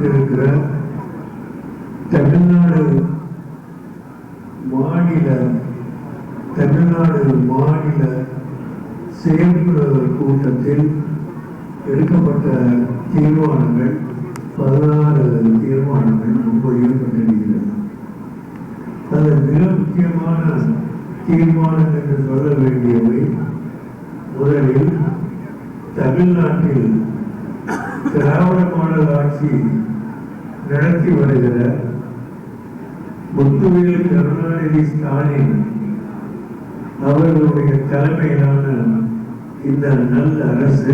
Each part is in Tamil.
நடத்தப்பட்டிருக்கிற தமிழ்நாடு மாநில செயற்குழு கூட்டத்தில் எடுக்கப்பட்ட தீர்மானங்கள் 16 தீர்மானங்கள் முன்மொழியப்பட்டிருக்கிறது. அதில் மிக முக்கியமான தீர்மானங்கள் என்று சொல்ல வேண்டியவை, முதலில் தமிழ்நாட்டில் திராவிட மாடல் ஆட்சி நடத்தி வருகிற முத்துவேல் கருணாநிதி ஸ்டாலின் அவர்களுடைய தலைமையிலான இந்த நல்ல அரசு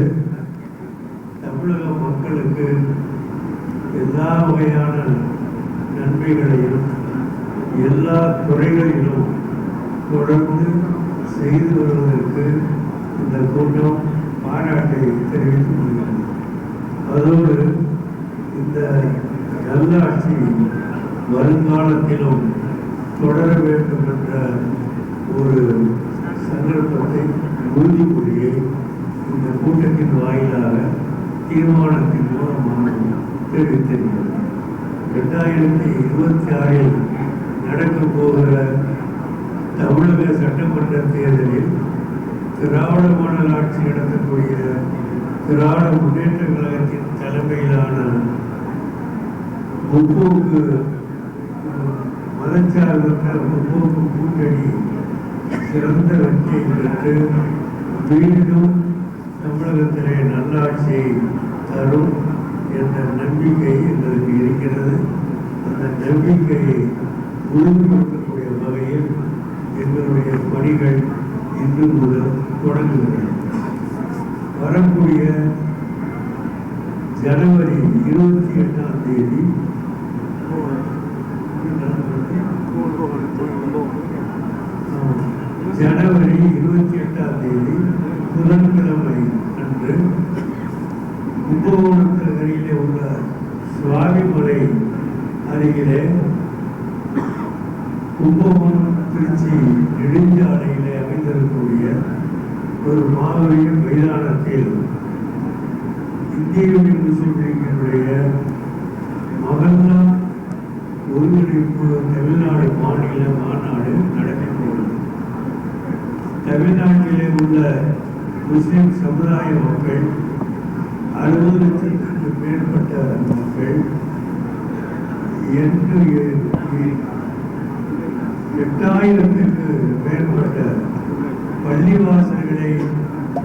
தமிழக மக்களுக்கு எல்லா வகையான நன்மைகளையும் எல்லா துறைகளிலும் தொடர்ந்து செய்து வருவதற்கு இந்த கூட்டம் பாராட்டை தெரிவித்துக் கொள்கிறது. அதோடு இந்த நல்லாட்சி வருங்காலத்திலும் தொடர வேண்டும் என்ற ஒரு சந்தர்ப்பத்தை உறுதிமொழியை இந்த கூட்டத்தின் வாயிலாக தீர்மானத்தின் மூலமாக தெரிவித்திருக்கிறது. 2026 நடக்கப் போகிற தமிழக சட்டமன்ற தேர்தலில் திராவிட மாடல் ஆட்சி நடத்தக்கூடிய திராவிட முன்னேற்ற கழகத்தின் தலைமையிலான முற்போக்கு மதச்சார்பற்ற முற்போக்கு கூட்டணி சிறந்த வெற்றியை பெற்று மீண்டும் தமிழகத்திலே நல்லாட்சியை தரும் என்ற நம்பிக்கை எங்களுக்கு இருக்கிறது. அந்த நம்பிக்கையை உறுதிப்படுத்தக்கூடிய வகையில் எங்களுடைய பணிகள் இன்று முதல் தொடங்குகிறது. வரக்கூடிய ஜனவரி 28ஆம் தேதி புதன்கிழமை அன்று கும்பகோணத்திலே உள்ள சுவாமிமலை அருகிலே கும்பகோணம் திருச்சி நெடுஞ்சாலையிலே அமைந்திருக்கக்கூடிய ஒரு மாபெரும் மைதானத்தில் இந்திய யூனியன் முஸ்லிம் லீக்கினுடைய மகல்லா ஒருங்கிணைப்பு தமிழ்நாடு மாநில மாநாடு நடைபெறுகிறது. தமிழ்நாட்டிலே உள்ள முஸ்லிம் சமுதாய மக்கள் 60 லட்சத்திற்கு மேற்பட்ட மக்கள் 8000த்திற்கு மேற்பட்ட பள்ளிவாசல்களை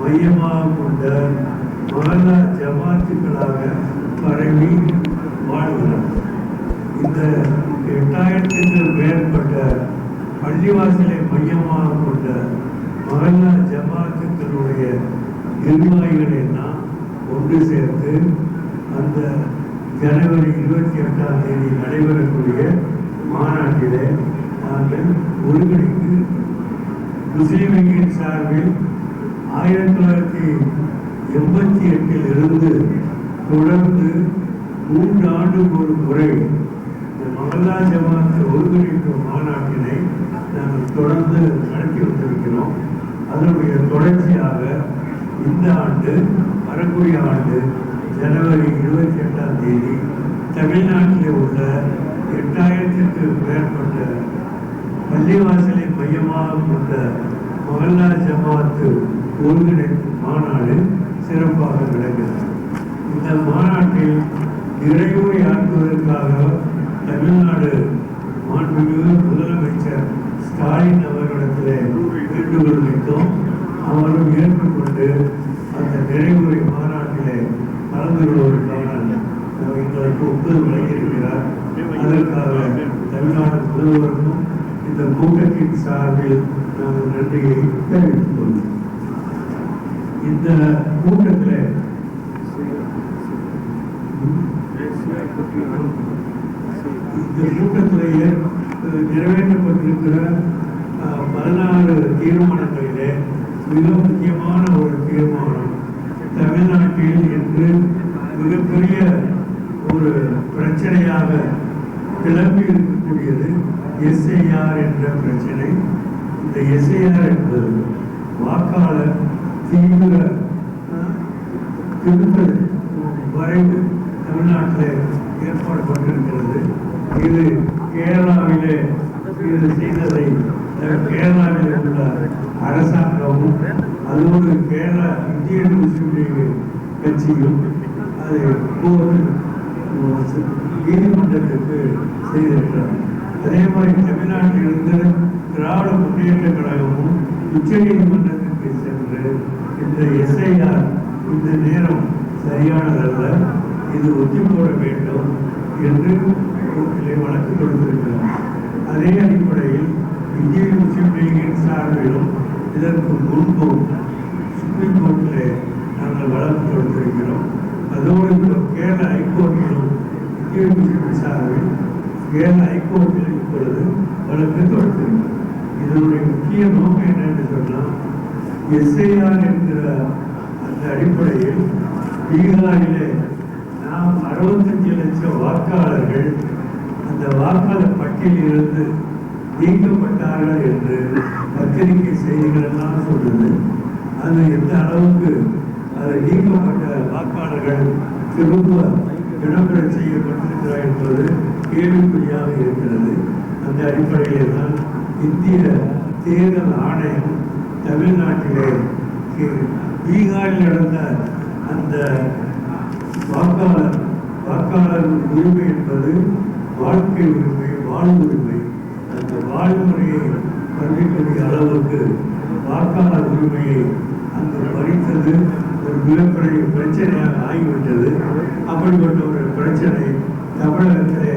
மையமாக கொண்ட மஹல்லா ஜமாத்துகளாக பரவி வாழ்கிறார். இந்த 8000த்திற்கு மேற்பட்ட பள்ளிவாசலை மையமாக கொண்ட மஹல்லா ஜமாத்துக்களுடைய நிர்வாகிகளை எல்லாம் ஒன்று சேர்த்து அந்த ஜனவரி 28ஆம் தேதி நடைபெறக்கூடிய மாநாட்டிலே நாங்கள் ஒருங்கிணைத்து முஸ்லிம் லீக்கின் சார்பில் 1988 இருந்து தொடர்ந்து 3 ஆண்டுக்கு ஒரு முறை இந்த மஹல்லா ஜமாத் ஒருங்கிணைப்பு மாநாட்டினை நாங்கள் தொடர்ந்து நடத்தி வந்திருக்கிறோம். அதனுடைய தொடர்ச்சியாக இந்த ஆண்டு வரக்கூடிய ஆண்டு ஜனவரி 28ஆம் தேதி தமிழ்நாட்டில் உள்ள 8000த்திற்கு மேற்பட்ட பள்ளிவாசலை மையமாக கொண்ட மஹல்லா ஜமாத்து ஒருங்கிணைப்பு மாநாடு சிறப்பாக நடக்கிறது. இந்த மாநாட்டில் நிறைவுரை ஆற்றுவதற்காக தமிழ்நாடு மாண்புமிகு முதலமைச்சர் ஸ்டாலின் அவர்களிடத்திலே வேண்டுகோள் வைத்தோம். அவரும் ஏற்றுக்கொண்டு அந்த நிறைவுரை மாநாட்டிலே கலந்து கொள்வதற்கான எங்களுக்கு ஒப்புதல் வழங்கியிருக்கிறார். அதற்காக தமிழ்நாடு முதல்வருக்கும் இந்த கூட்டத்தின் சார்பில் நாங்கள் நன்றியை தெரிவித்துக் கொள்வோம். இந்த கூட்டத்தில் நிறைவேற்றப்பட்டிருக்கிற 16 தீர்மானங்களிலே மிக முக்கியமான ஒரு தீர்மானம், தமிழ்நாட்டில் இன்று மிகப்பெரிய ஒரு பிரச்சனையாக கிளம்பி இருக்கக்கூடியது எஸ்ஐஆர் என்ற பிரச்சனை. இந்த எஸ்ஐஆர் என்பது வாக்காளர் தீவிர திருத்தல் வரைவு தமிழ்நாட்டில் ஏற்பாடு பண்ணிருக்கிறது. இது கேரளாவிலே இது செய்ததை கேரளாவில் உள்ள அரசாங்கமும் அதோடு கேரளா இந்தியன் முஸ்லீம் லீக் கட்சியும் அதை நீதிமன்றத்திற்கு செய்திருக்கிறார். அதே மாதிரி தமிழ்நாட்டிலிருந்து திராவிட முன்னேற்ற கழகமும் உச்ச நீதிமன்றத்திற்கு சென்று இந்த எஸ்ஐஆர் இந்த நேரம் சரியானதல்ல, இது ஒத்தி போட வேண்டும் என்று வழக்கு கொடுத்திருக்கிறார். அதே அடிப்படையில் இந்திய முஸ்லீம் லீகின் சார்பிலும் இதற்கு முன்பு சுப்ரீம் கோர்ட்டில் நாங்கள் வழக்கு கொடுத்திருக்கிறோம். அதோடு கேரள ஹைகோர்ட்டிலும் இந்திய முஸ்லீம் சார்பில் கேரள ஹைகோர்ட்டில் இப்பொழுது வழக்கு தொடுத்திருக்கிறோம். இதனுடைய முக்கிய நோக்கம் என்னென்று சொன்னால், எஸ்ஐஆர் என்கிற அந்த அடிப்படையில் பீகாரிலே நாம் 65 லட்சம் வாக்காளர்கள் அந்த வாக்காளர் பட்டியலிருந்து நீக்கப்பட்டார்கள் என்று பத்திரிகை செய்திகள் எல்லாம் சொல்லுது. அது எந்த அளவுக்கு அது நீக்கப்பட்ட வாக்காளர்கள் திரும்ப இடம்பெற செய்யப்பட்டிருக்கிறார் என்பது கேள்விக்குறியாக இருக்கிறது. அந்த அடிப்படையில் தான் இந்திய தேர்தல் ஆணையம் தமிழ்நாட்டிலே பீகாரில் நடந்த அந்த வாக்காளர் உரிமை என்பது வாழ்க்கை உரிமை, வாழ்வுரிமை. அந்த வாழ்முறையை பறிக்கக்கூடிய அளவுக்கு வாக்காளர் உரிமையை அங்கு பறித்தது ஒரு மிகப்பெரிய பிரச்சனையாக ஆகிவிட்டது. அப்படிப்பட்ட ஒரு பிரச்சனை தமிழகத்திலே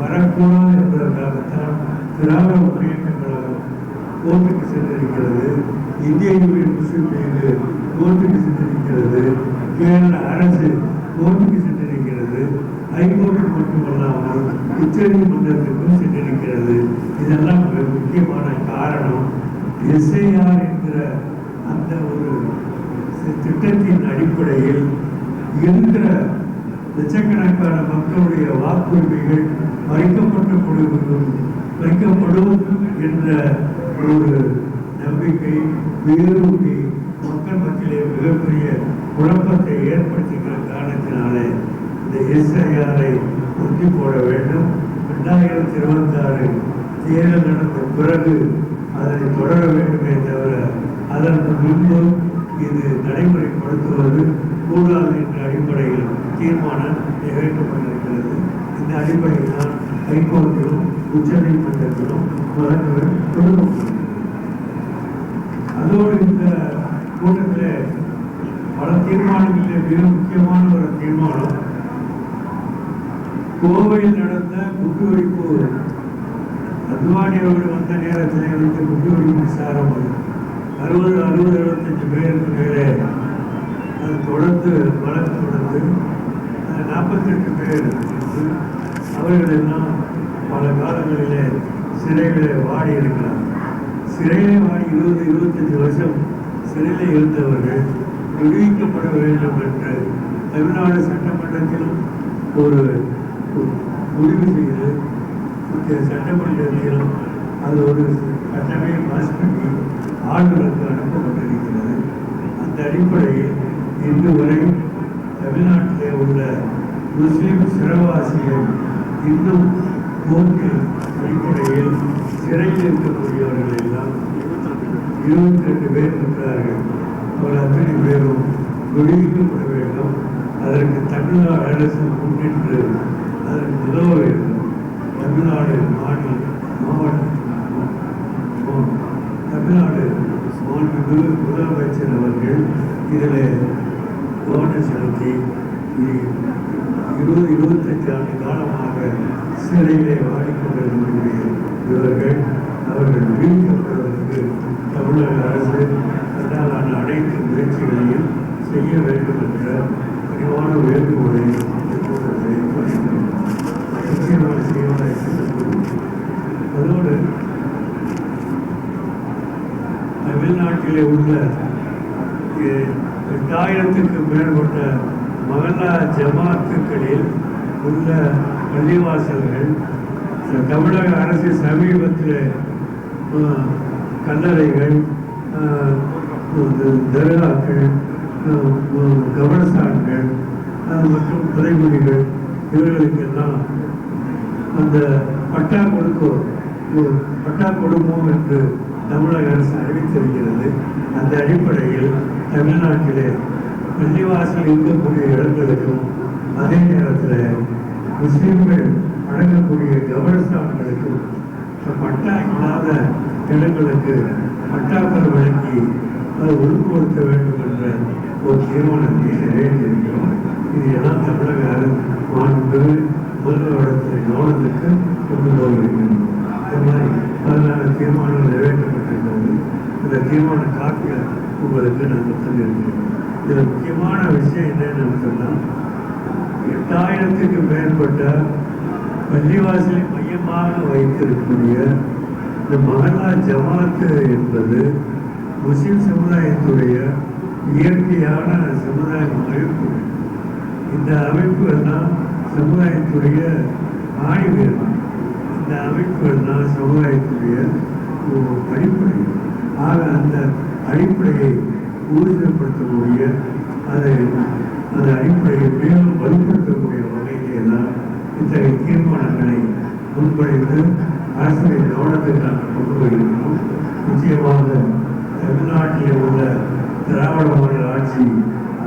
வரக்கூடாது என்பதற்காகத்தான் திராவிட முன்னேற்ற கழகம் கோர்ட்டுக்கு சென்றிருக்கிறது. இந்திய யூனியன் முஸ்லீம் லீக் கோர்ட்டுக்கு சென்றிருக்கிறது. கேரள அரசு கோர்ட்டுக்கு சென்றிருக்கிறது. ஹைகோர்ட்டு மட்டுமல்லாமல் உச்ச நீதிமன்றத்திற்கும் சென்றிருக்கிறது. இதெல்லாம் மிக முக்கியமான காரணம். எஸ்ஐஆர் என்கிற அந்த ஒரு திட்டத்தின் அடிப்படையில் இருக்கிற லட்சக்கணக்கான மக்களுடைய வாக்குரிமைகள் வைக்கப்படும் என்ற ஒரு நம்பிக்கை வேரூட்டி மக்கள் மத்தியிலே மிகப்பெரிய குழப்பத்தை ஏற்படுத்துகிற காரணத்தினாலே இந்த எஸ்ஐஆரை ஒத்தி போட வேண்டும். 2026 தேர்தல் நடந்த பிறகு அதனை தொடர வேண்டுமே தவிர அதற்கு முன்பு இது நடைமுறைப்படுத்துவது கூடாது என்ற அடிப்படையில் தீர்மானம் நிறைவேற்றப்பட்டிருக்கிறது. இந்த அடிப்படையில் தான் ஹைகோர்ட்டிலும் உச்ச நீதிமன்றத்திலும் வழக்குகள் கொடுக்கப்பட்டது. அதோடு இந்த கூட்டத்தில் பல தீர்மானங்களில் மிக முக்கியமான ஒரு தீர்மானம், கோவையில் நடந்த குண்டுவெடிப்பு அத்வானி அவர்கள் வந்த நேரத்தில் இருந்த குண்டுவெடிப்பு விசாரம் 60-65 பேருக்கு மேலே அது தொடர்ந்து வழக்கு தொடர்ந்து 48 பேர் அவர்கள் எல்லாம் பல காலங்களிலே சிறைகளை வாடி இருக்கிறார். சிறையிலே வாடி 20-25 வருஷம் சிறையில் இருந்தவர்கள் விடுவிக்கப்பட வேண்டும் என்று தமிழ்நாடு சட்டமன்றத்திலும் ஒரு முடிவு செய்து சட்டமன்றத்திலும் அது ஒரு சட்டமே பாஸ் பண்ணி ஆளுநருக்கு அனுப்பப்பட்டிருக்கிறது. அந்த அடிப்படையில் இன்று வரை தமிழ்நாட்டிலே உள்ள முஸ்லிம் சிறைவாசிகள் இன்னும் கோர்ட்டில் அடிப்படையில் சிறையில் இருக்கக்கூடியவர்கள் எல்லாம் 22 பேர் இருக்கிறார்கள். அவர் அத்தனை பேரும் விடுவிக்கப்பட வேண்டும். அதற்கு தமிழ்நாடு அரசு முன்னின்று அதற்கு உதவ வேண்டும். தமிழ்நாடு மாண்புமிகு முதலமைச்சர் அவர்கள் இதில் கவனம் செலுத்தி 20-25 ஆண்டு காலமாக சிறையிலே வாடிக்கொண்டிருக்கக்கூடிய இவர்கள் அவர்கள் விடுவிக்கப்படுவதற்கு தமிழக அரசு அதற்கான அனைத்து முயற்சிகளையும் செய்ய வேண்டும் என்ற விரிவான வேண்டுகோளை அதோடு தமிழ்நாட்டிலே உள்ள 8000க்கு மேற்பட்ட மகல்லா ஜமாத்துக்களில் உள்ள பள்ளிவாசல்கள் தமிழக அரசு சமீபத்தில் கல்லறைகள், தர்காக்கள், கபரஸ்தான்கள் மற்றும் புதைகுழிகள் இவர்களுக்கெல்லாம் அந்த பட்டா கொடுப்போம் என்று தமிழக அரசு அறிவித்திருக்கிறது. அந்த அடிப்படையில் தமிழ்நாட்டிலே பள்ளிவாசல் இருக்கக்கூடிய இடங்களுக்கும் அதே நேரத்தில் முஸ்லீம்கள் அடங்கக்கூடிய கவர்ஸ்தான்களுக்கும் பட்டா இல்லாத இடங்களுக்கு பட்டாக்கள் வழங்கி அதை ஒழுங்குபடுத்த வேண்டும் என்ற ஒரு தீர்மானத்தை நிறைவேற்றியிருக்கிறோம். இது எல்லாம் தமிழக மாண்புமிகு முதல்வரிடத்தில் கவனத்துக்கு கொண்டு போயிருக்கிறோம். இந்த மாதிரி 16 தீர்மானங்கள் நிறைவேற்றப்பட்டிருக்கிறது. இந்த தீர்மான காப்பிகள் உங்களுக்கு நாங்கள் தந்திருக்கிறோம். இதில் முக்கியமான விஷயம் என்னன்னு சொன்னால் 8000க்கு மேற்பட்ட பள்ளிவாசலை மையமாக வைத்திருக்கக்கூடிய இந்த மஹல்லா ஜமாத்து என்பது முஸ்லிம் சமுதாயத்துடைய இயற்கையான சமுதாய அமைப்பு. இந்த அமைப்பு எல்லாம் சமுதாயத்துடைய ஆய்வுகள், இந்த அமைப்பு எல்லாம் சமுதாயத்துடைய அடிப்படை. ஆக அந்த அடிப்படையை ஊர்ஜிதப்படுத்தக்கூடிய அந்த அடிப்படையை மேலும் வலுப்படுத்தக்கூடிய வகையிலே தான் இத்தகைய தீர்மானங்களை முன்வைத்து அரசின் கவனத்தை நாங்கள் கொண்டு வருகிறோம். நிச்சயமாக தமிழ்நாட்டில் உள்ள திராவிட மாடல் ஆட்சி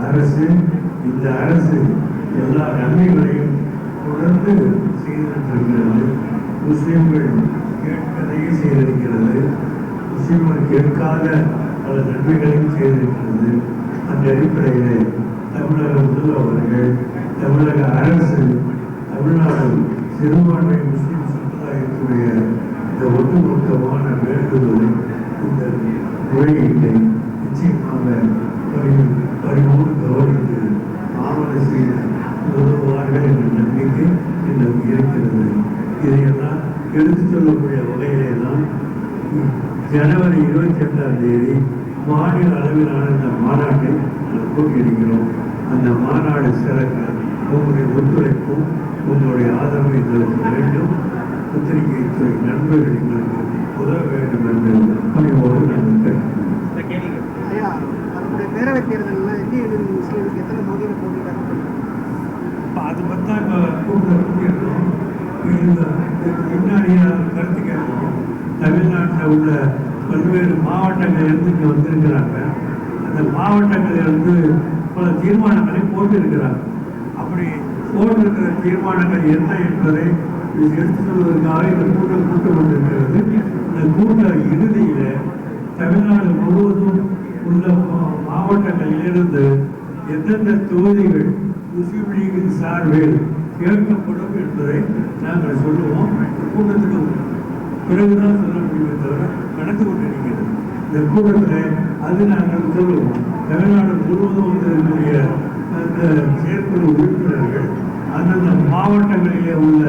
அரசு, இந்த அரசு எல்லா நன்மைகளையும் தொடர்ந்து செய்திருக்கிறது. முஸ்லீம்கள் கேட்பதையே செய்திருக்கிறது. முஸ்லீம்கள் கேட்காத பல நன்மைகளையும் செய்திருக்கிறது. அந்த அடிப்படையில் தமிழக முதல்வர்கள், தமிழக அரசு, தமிழ்நாடு சிறுபான்மை முஸ்லீம் சமுதாயத்துடைய இந்த ஒட்டுமொத்தமான வேண்டுதலை, இந்த முறையீட்டை நிச்சயமாக பரிமூடு கவனித்து ஆவண செய்து உதவுவார்கள் என்ற நம்பிக்கை எனக்கு இருக்கிறது. இதையெல்லாம் எடுத்துச் சொல்லக்கூடிய வகையிலே தான் ஜனவரி 28ஆம் தேதி மாநில அளவிலான இந்த மாநாட்டை கூட்டியிருக்கிறோம். அந்த மாநாடு சிறக்க உங்களுடைய ஒத்துழைப்பும் உங்களுடைய ஆதரவு எங்களுக்கு வேண்டும். பத்திரிகை துறை நண்பர்கள் எங்களுக்கு உதவ வேண்டும் என்று பணியோடு நாங்கள் பேரவைத் தேர்தலில் இந்திய முஸ்லீமுக்கு எத்தனை தொகுதியில் போட்டியிட்டாங்க? அது பற்றி தான் இப்போ கூட்டியிருக்கோம். முன்னாடியே கருத்து கேட்கணும். தமிழ்நாட்டில் உள்ள பல்வேறு மாவட்டங்களிலிருந்து இங்கே வந்திருக்கிறாங்க. அந்த மாவட்டங்களிலிருந்து பல தீர்மானங்களை போட்டிருக்கிறாங்க. அப்படி போட்டிருக்கிற தீர்மானங்கள் என்ன என்பதை எடுத்து சொல்வதற்காக இந்த கூட்டம் கூட்டப்பட்டிருக்கிறது. இந்த கூட்ட இறுதியில் தமிழ்நாடு முழுவதும் உள்ள மாவட்டங்களிலிருந்து எந்தெந்த தொகுதிகள் முஸ்லீம் லீகின் சார்பில் கேட்கப்படும் என்பதை நாங்கள் சொல்லுவோம். கூட்டத்துக்கு பிறகுதான் சொல்ல முடியுமே தவிர நடந்து கொண்டிருக்கிறது. இந்த கூட்டத்தில் அது நாங்கள் சொல்லுவோம். தமிழ்நாடு முழுவதும் வந்திருக்கக்கூடிய அந்த செயற்குழு உறுப்பினர்கள் அந்தந்த மாவட்டங்களிலே உள்ள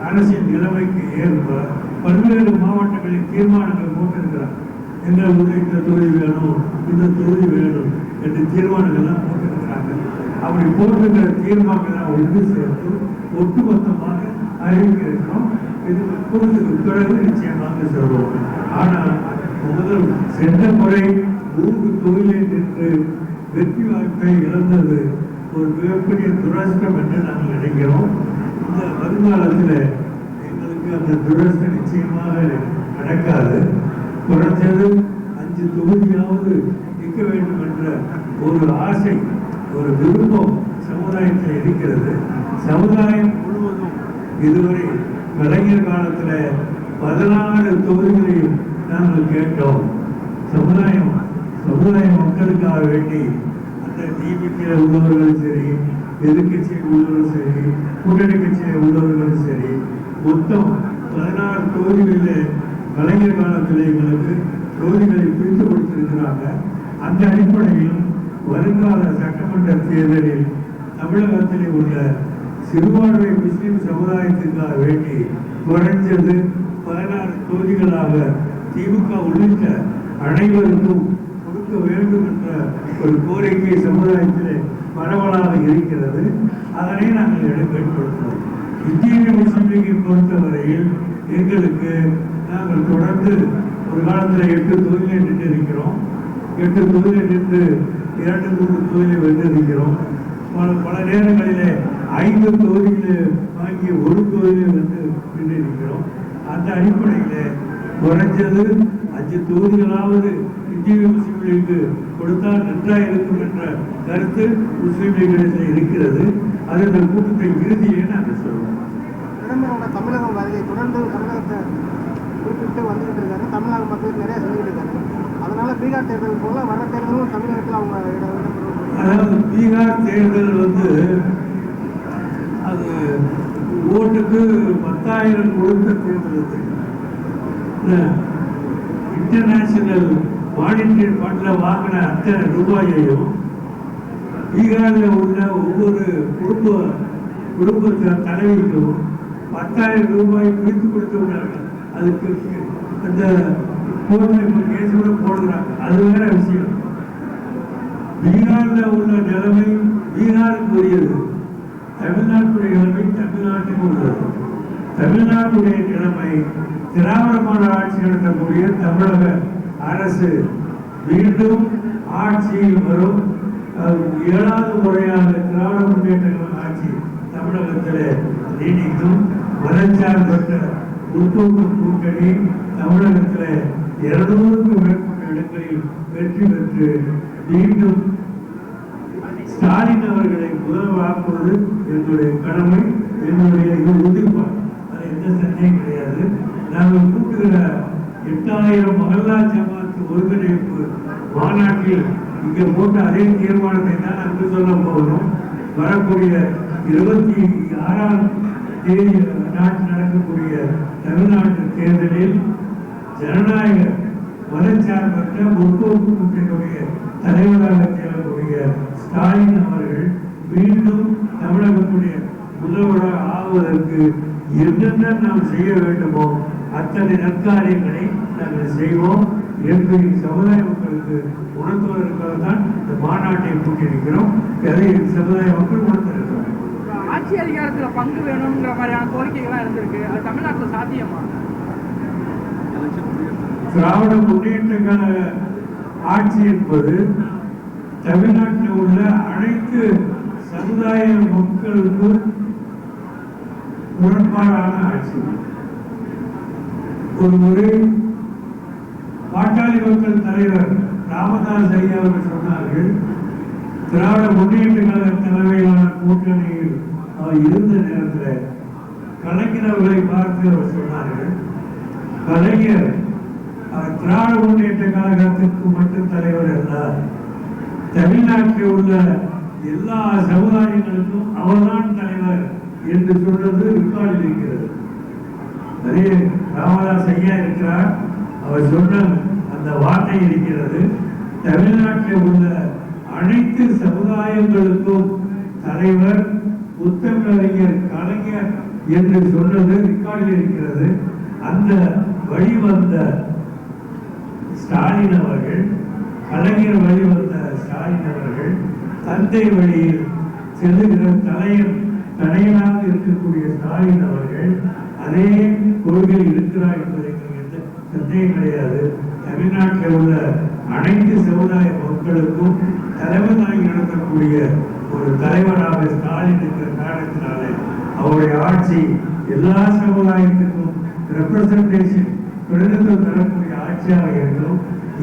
அரசியல் நிலைமைக்கு ஏற்ப பல்வேறு மாவட்டங்களில் தீர்மானங்கள் போட்டிருக்கிறார். எங்களுக்கு இந்த தொகுதி வேணும், இந்த தொகுதி வேணும் என்று தீர்மானங்கள்லாம் போட்டிருக்கிறாங்க. அப்படி போட்டிருக்கிற தீர்மானங்களை ஒன்று சேர்த்து ஒட்டுமொத்தமாக அறிவிக்க இருக்கிறோம். இது கூட்டத்துக்கு பிறகு நிச்சயமாக சொல்வோம். ஆனால் முதல் சென்ற முறை 3 தொகுதியில் நின்று வெற்றி வாய்ப்பை இழந்தது ஒரு மிகப்பெரிய துரஷ்டம் என்று நாங்கள் நினைக்கிறோம். இந்த வருங்காலத்தில் எங்களுக்கு அந்த துரஷ்டம் நிச்சயமாக நடக்காது. குறைஞ்சது 5 தொகுதியாவது நிற்க வேண்டும் என்ற ஒரு ஆசை, ஒரு விருப்பம் சமுதாயத்தில் இருக்கிறது. சமுதாயம் முழுவதும் இதுவரை கலைஞர் காலத்தில் 16 தொகுதிகளையும் நாங்கள் கேட்டோம். சமுதாய மக்களுக்காக வேண்டி அந்த டிவிக்கு உள்ளவர்களும் சரி, எதிர்கட்சியில் உள்ளவர்களும் சரி, கூட்டணி கட்சியில் உள்ளவர்களும் சரி, மொத்தம் 16 தொகுதிகளில் கலைஞர் காலத்தில் எங்களுக்கு தொகுதிகளை பிரித்து கொடுத்திருக்கிறாங்க. அந்த அடிப்படையில் வருங்கால சட்டமன்ற தேர்தலில் தமிழகத்தில் உள்ள சிறுபான்மை முஸ்லீம் சமுதாயத்திற்காக வேண்டி குறைஞ்சது 16 தொகுதிகளாக திமுக உள்ளிட்ட அனைவருக்கும் கொடுக்க வேண்டும் என்ற ஒரு கோரிக்கை சமுதாயத்தில் பரவலாக இருக்கிறது. அதனை நாங்கள் வெளிப்படுத்துவோம். இந்திய முஸ்லீம் லீகை பொறுத்தவரையில் எங்களுக்கு நாங்கள் தொடர்ந்து ஒரு காலத்தில் 8 தொகுதியில் நின்று இருக்கிறோம். 8 தொகுதியில் நின்று 2-3 தொகுதியில் வென்றிருக்கிறோம். பல நேரங்களிலே 5 தொகுதியில் வாங்கி ஒரு தொகுதியில் வந்து நின்றிருக்கிறோம். அந்த அடிப்படையில் குறைஞ்சது 5 தொகுதிகளாவது இந்திய முஸ்லீம் லீக்கு கொடுத்தால் நன்றாக இருக்கும் என்ற கருத்து முஸ்லீம் லீக்கிடத்தில் இருக்கிறது. அது இந்த கூட்டத்தை இறுதியிலே நாங்கள் சொல்லுவோம். பிரதமரோட தமிழகம் வருகை தொடர்ந்து தமிழகத்தை குறிப்பிட்டு வந்துகிட்டு இருக்காரு. தமிழக மக்களுக்கு நிறைய சொல்லிட்டு இருக்காரு. அதனால பீகார் தேர்தல் போல வர தேர்தலும் தமிழகத்தில் அவங்க அதாவது பீகார் தேர்தல் வந்து அது ஓட்டுக்கு 10,000 கொடுத்த தேர்தல். இன்டர்நேஷனல் மானிட்டரி ஃபண்டில் வாங்கின அத்தனை ரூபாயையும் பீகாரில் உள்ள ஒவ்வொரு குடும்ப தலைவிக்கும் 10,000 ரூபாய் பிரித்து கொடுத்துள்ளார்கள். அதுக்கு அந்த கோர்ட்டில் கேஸ் கூட போடுறாங்க. அது வேற விஷயம். பீகாரில் உள்ள நிலைமை பீகாருக்கு உரியது. தமிழ்நாட்டுடைய நிலைமை தமிழ்நாட்டுக்கு உள்ளது. தமிழ்நாட்டுடைய நிலைமை திராவிட மாடல் ஆட்சி நடத்தக்கூடிய தமிழக அரசு மீண்டும் ஆட்சியில் வரும் 7வது முறையாக திராவிட முன்னேற்ற ஆட்சி தமிழகத்தில் நீடிக்கும். மதச்சார்பற்ற முற்போக்கு கூட்டணி தமிழகத்தில் 200க்கும் மேற்பட்ட இடங்களில் வெற்றி பெற்று மீண்டும் ஸ்டாலின் அவர்களை முதல்வராக்குவது என்னுடைய கடமை, என்னுடைய உறுதிப்பாடு. அது எந்த சந்தேகம் கிடையாது. நாங்கள் கூட்டுகிற 8000 மகல்லா ஜமாத் ஒருங்கிணைப்பு மாநாட்டில் இங்கே போட்ட அதே தீர்மானத்தை தான் அங்கு சொல்ல போகிறோம். வரக்கூடிய 26ஆம் தேதி நாட்டில் நடக்கக்கூடிய தமிழ்நாட்டு தேர்தலில் ஜனநாயக மதச்சார்பற்ற முற்போக்கு கூட்டணியுடைய தலைவராக தேடக்கூடிய ஸ்டாலின் அவர்கள் மீண்டும் தமிழகத்துடைய முதல்வராக ஆவதற்கு என்னென்ன நாம் செய்ய வேண்டுமோ அத்தனை நற்காரியங்களை நாங்கள் செய்வோம். இயற்கையின் சமுதாய மக்களுக்கு உணர்த்துவதற்காக தான் இந்த மாநாட்டை கூட்டியிருக்கிறோம். அதை சமுதாய மக்கள் உணர்த்திருக்கிறோம். ஆட்சி அதிகாரத்தில் பங்கு வேணுங்கிற மாதிரியான கோரிக்கைகள்லாம் இருந்திருக்கு. அது தமிழ்நாட்டில் சாத்தியமா? திராவிட முன்னேற்ற கழக ஆட்சி என்பது தமிழ்நாட்டில் உள்ள அனைத்து சமுதாய மக்களுக்கும் முரண்பாடான ஆட்சி. ஒரு முறை பாட்டாளி மக்கள் தலைவர் ராமதாஸ் ஐயா அவர்கள் சொன்னார்கள், திராவிட முன்னேற்ற கழக தலைமையிலான கூட்டணியில் அவர் இருந்த நேரத்தில் கலைஞர் அவர்களை பார்த்து அவர் சொன்னார்கள், கலைஞர் திராவிட முன்னேற்ற கழகத்திற்கு மட்டும் தலைவர் அல்ல, தமிழ்நாட்டில் உள்ள எல்லா சமுதாயங்களுக்கும் அவர்தான் தலைவர் என்று சொல்றது ரெக்கார்டில் இருக்கிறது. அதே ராமதாஸ் ஐயா இருக்கிறார், அவர் சொன்ன அந்த வார்த்தை இருக்கிறது. தமிழ்நாட்டில் உள்ள அனைத்து சமுதாயங்களுக்கும் தலைவர் முத்தமிழறிஞர் கலைஞர் என்று சொன்னது ரெக்கார்டில் இருக்கிறது. அந்த வழிவந்த ஸ்டாலின் அவர்கள், கலைஞர் வழிவந்த ஸ்டாலின் அவர்கள் தந்தை வழியில் செல்லுகிற தலையனாக இருக்கக்கூடிய ஸ்டாலின் அவர்கள் அதே கொள்கையில் இருக்கிறார் என்பதை எந்த சந்தேகம் கிடையாது. தமிழ்நாட்டில் உள்ள அனைத்து சமுதாய மக்களுக்கும் தலைவராக நடத்தக்கூடிய ஒரு தலைவராக ஸ்டாலின் இருக்கிற காரணத்தினாலே அவருடைய ஆட்சி எல்லா சமுதாயத்திற்கும் ரெப்ரசன்டேஷன் பிரதிநிதித்துவம் தரக்கூடிய ஆட்சியாக இருக்கும்.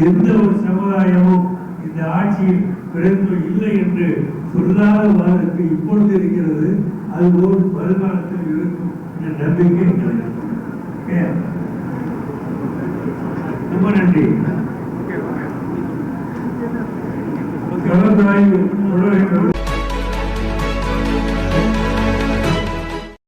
எந்த ஒரு சமுதாயமும் இந்த ஆட்சியில் பிரதிநிதித்துவம் இல்லை என்று சொல்லாத வாதற்கு இப்பொழுது இருக்கிறது. அது ஒரு வருங்காலத்தில் இருக்கும் என்ற நம்பிக்கை எங்களுக்கு. ரொம்ப நன்றி. தொடர்ந்து